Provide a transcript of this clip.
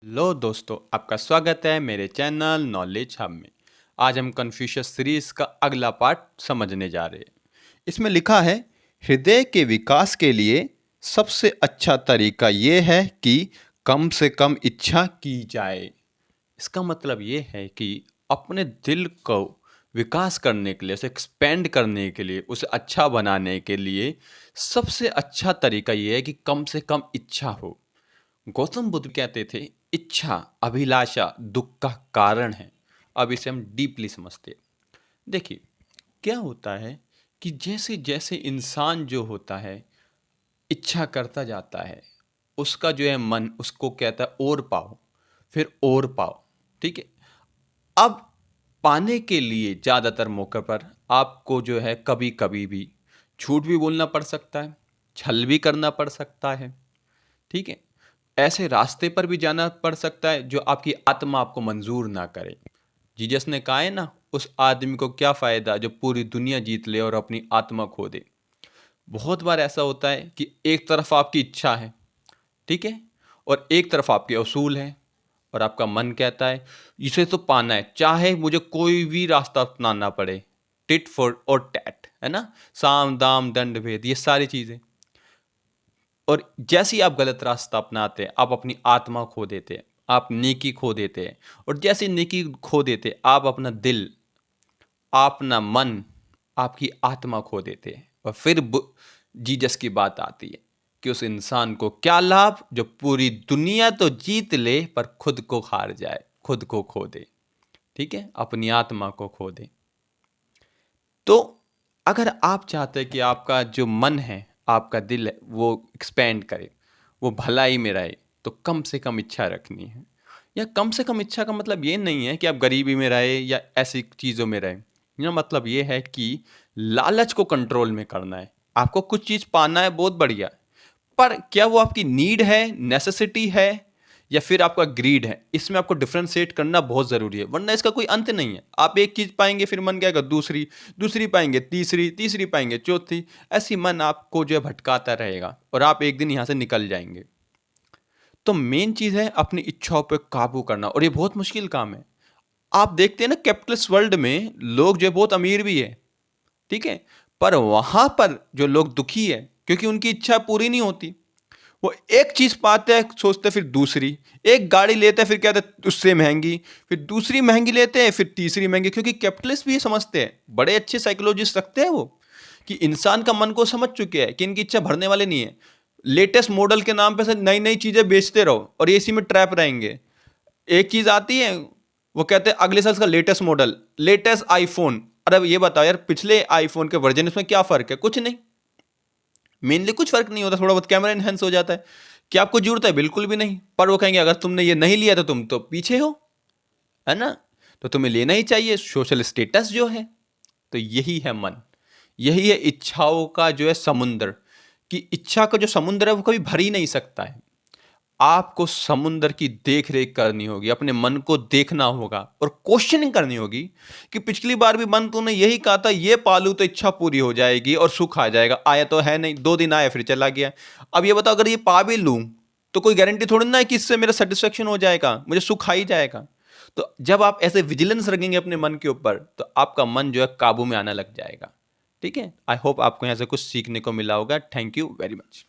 लो दोस्तों, आपका स्वागत है मेरे चैनल नॉलेज हब में। आज हम कन्फ्यूशियस सीरीज का अगला पार्ट समझने जा रहे हैं। इसमें लिखा है, हृदय के विकास के लिए सबसे अच्छा तरीका ये है कि कम से कम इच्छा की जाए। इसका मतलब ये है कि अपने दिल को विकास करने के लिए, उसे एक्सपेंड करने के लिए, उसे अच्छा बनाने के लिए सबसे अच्छा तरीका ये है कि कम से कम इच्छा हो। गौतम बुद्ध कहते थे, इच्छा अभिलाषा दुख का कारण है। अब इसे हम डीपली समझते हैं। देखिए, क्या होता है कि जैसे जैसे इंसान जो होता है इच्छा करता जाता है, उसका जो है मन उसको कहता है और पाओ, फिर और पाओ। ठीक है। अब पाने के लिए ज़्यादातर मौके पर आपको जो है कभी कभी भी झूठ भी बोलना पड़ सकता है, छल भी करना पड़ सकता है। ठीक है। ऐसे रास्ते पर भी जाना पड़ सकता है जो आपकी आत्मा आपको मंजूर ना करे। जीसस ने कहा है ना, उस आदमी को क्या फ़ायदा जो पूरी दुनिया जीत ले और अपनी आत्मा खो दे। बहुत बार ऐसा होता है कि एक तरफ आपकी इच्छा है, ठीक है, और एक तरफ आपके असूल है, और आपका मन कहता है इसे तो पाना है, चाहे मुझे कोई भी रास्ता अपनाना पड़े। टिट फॉर और टैट, है ना, साम दाम दंड भेद, ये सारी चीज़ें। और जैसे ही आप गलत रास्ता अपनाते हैं, आप अपनी आत्मा खो देते हैं, आप नेकी खो देते हैं। और जैसे ही नेकी खो देते हैं, आप अपना दिल, अपना मन, आपकी आत्मा खो देते हैं। और फिर जीसस की बात आती है कि उस इंसान को क्या लाभ जो पूरी दुनिया तो जीत ले पर खुद को हार जाए, खुद को खो दे। ठीक है, अपनी आत्मा को खो दे। तो अगर आप चाहते हैं कि आपका जो मन है, आपका दिल है, वो एक्सपेंड करे, वो भलाई में रहे, तो कम से कम इच्छा रखनी है। या कम से कम इच्छा का मतलब ये नहीं है कि आप गरीबी में रहे या ऐसी चीज़ों में रहे। यह मतलब ये है कि लालच को कंट्रोल में करना है। आपको कुछ चीज़ पाना है, बहुत बढ़िया, पर क्या वो आपकी नीड है, नेसेसिटी है, या फिर आपका ग्रीड है? इसमें आपको डिफरेंशिएट करना बहुत ज़रूरी है, वरना इसका कोई अंत नहीं है। आप एक चीज़ पाएंगे, फिर मन क्या होगा, दूसरी, दूसरी पाएंगे, तीसरी, तीसरी पाएंगे, चौथी। ऐसी मन आपको जो है भटकाता रहेगा और आप एक दिन यहाँ से निकल जाएंगे। तो मेन चीज़ है अपनी इच्छाओं पर काबू करना, और ये बहुत मुश्किल काम है। आप देखते हैं ना, कैपिटलिस्ट वर्ल्ड में लोग जो है बहुत अमीर भी है, ठीक है, पर वहां पर जो लोग दुखी है क्योंकि उनकी इच्छा पूरी नहीं होती। वो एक चीज पाते हैं, सोचते हैं, फिर दूसरी, एक गाड़ी लेते हैं, फिर कहते हैं उससे महंगी, फिर दूसरी महंगी लेते हैं, फिर तीसरी महंगी। क्योंकि कैपिटलिस्ट भी ये समझते हैं, बड़े अच्छे साइकोलॉजिस्ट रखते हैं वो, कि इंसान का मन को समझ चुके हैं कि इनकी इच्छा भरने वाले नहीं है। लेटेस्ट मॉडल के नाम पे से नई नई चीजें बेचते रहो और इसी में ट्रैप रहेंगे। एक चीज आती है, वो कहते हैं अगले साल का लेटेस्ट मॉडल, लेटेस्ट आईफोन। अरे ये बताओ यार, पिछले आईफोन के वर्जन में क्या फर्क है? कुछ नहीं, मेनली कुछ फर्क नहीं होता, थोड़ा बहुत कैमरा इनहेंस हो जाता है। क्या आपको जरूरत है? बिल्कुल भी नहीं। पर वो कहेंगे अगर तुमने ये नहीं लिया तो तुम तो पीछे हो, है ना, तो तुम्हें लेना ही चाहिए, सोशल स्टेटस जो है। तो यही है मन, यही है इच्छाओं का जो है समुद्र। कि इच्छा का जो समुद्र है वो कभी भर ही नहीं सकता है। आपको समुद्र की देख रेख करनी होगी, अपने मन को देखना होगा और क्वेश्चनिंग करनी होगी कि पिछली बार भी मन तूने यही कहा था, ये पालू तो इच्छा पूरी हो जाएगी और सुख आ जाएगा। आया तो है नहीं, 2 दिन आया फिर चला गया। अब ये बताओ, अगर ये पा भी लूं तो कोई गारंटी थोड़ी ना है कि इससे मेरा सेटिस्फेक्शन हो जाएगा, मुझे सुख आ ही जाएगा। तो जब आप ऐसे विजिलेंस रखेंगे अपने मन के ऊपर, तो आपका मन जो है काबू में आना लग जाएगा। ठीक है, आई होप आपको यहाँ से कुछ सीखने को मिला होगा। Thank you very much.